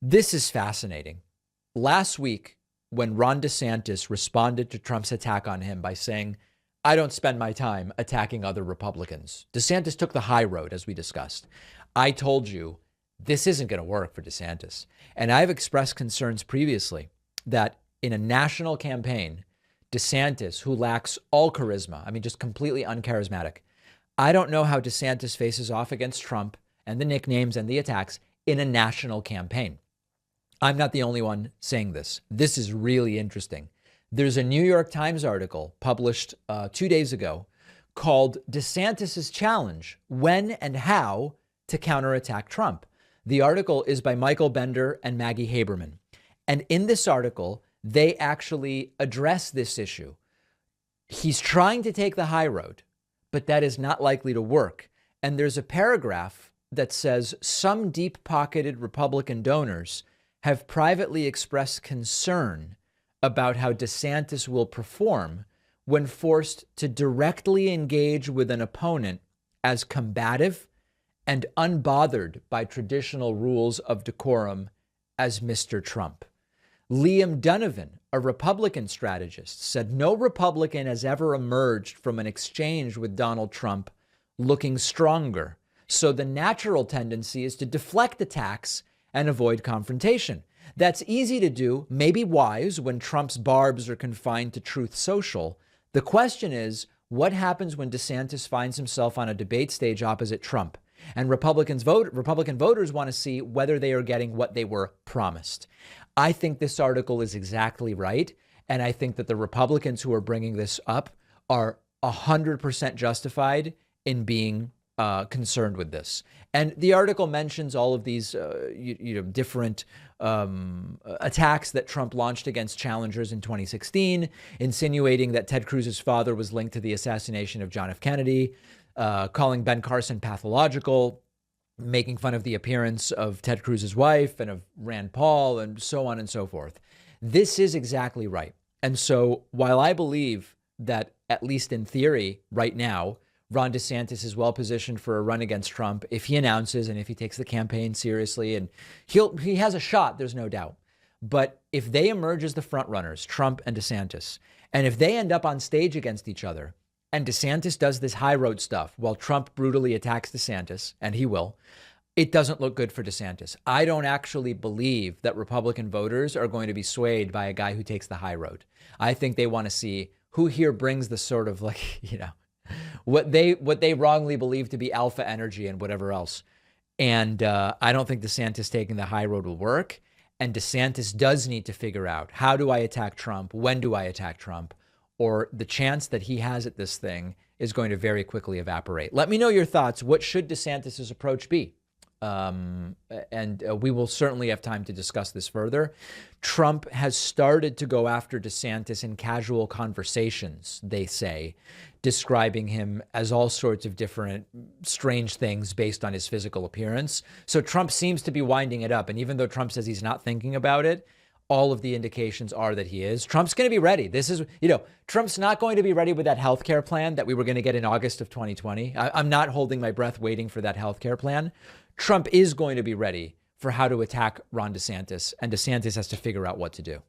This is fascinating. Last week, when Ron DeSantis responded to Trump's attack on him by saying, I don't spend my time attacking other Republicans, DeSantis took the high road, as we discussed. I told you this isn't going to work for DeSantis. And I've expressed concerns previously that in a national campaign, DeSantis, who lacks all charisma, I mean, just completely uncharismatic, I don't know how DeSantis faces off against Trump and the nicknames and the attacks in a national campaign. I'm not the only one saying this. This is really interesting. There's a New York Times article published 2 days ago called DeSantis's Challenge, When and How to Counterattack Trump. The article is by Michael Bender and Maggie Haberman. And in this article, they actually address this issue. He's trying to take the high road, but that is not likely to work. And there's a paragraph that says some deep-pocketed Republican donors have privately expressed concern about how DeSantis will perform when forced to directly engage with an opponent as combative and unbothered by traditional rules of decorum as Mr. Trump. Liam Donovan, a Republican strategist, said no Republican has ever emerged from an exchange with Donald Trump looking stronger. So the natural tendency is to deflect attacks and avoid confrontation. That's easy to do, maybe wise when Trump's barbs are confined to Truth Social. The question is, what happens when DeSantis finds himself on a debate stage opposite Trump? And Republican voters want to see whether they are getting what they were promised. I think this article is exactly right. And I think that the Republicans who are bringing this up are 100% justified in being concerned with this. And the article mentions all of these different attacks that Trump launched against challengers in 2016, insinuating that Ted Cruz's father was linked to the assassination of John F. Kennedy, calling Ben Carson pathological, making fun of the appearance of Ted Cruz's wife and of Rand Paul, and so on and so forth. This is exactly right. And so while I believe that, at least in theory, right now, Ron DeSantis is well positioned for a run against Trump if he announces and if he takes the campaign seriously, and he has a shot, there's no doubt. But if they emerge as the front runners, Trump and DeSantis, and if they end up on stage against each other, and DeSantis does this high road stuff while Trump brutally attacks DeSantis, and he will, it doesn't look good for DeSantis. I don't actually believe that Republican voters are going to be swayed by a guy who takes the high road. I think they want to see who here brings the sort of what they wrongly believe to be alpha energy and whatever else. And I don't think DeSantis taking the high road will work. And DeSantis does need to figure out, how do I attack Trump? When do I attack Trump? Or the chance that he has at this thing is going to very quickly evaporate. Let me know your thoughts. What should DeSantis's approach be? We will certainly have time to discuss this further. Trump has started to go after DeSantis in casual conversations, they say, describing him as all sorts of different strange things based on his physical appearance. So Trump seems to be winding it up. And even though Trump says he's not thinking about it, all of the indications are that he is. Trump's going to be ready. This is, Trump's not going to be ready with that healthcare plan that we were going to get in August of 2020. I'm not holding my breath waiting for that healthcare plan. Trump is going to be ready for how to attack Ron DeSantis, and DeSantis has to figure out what to do.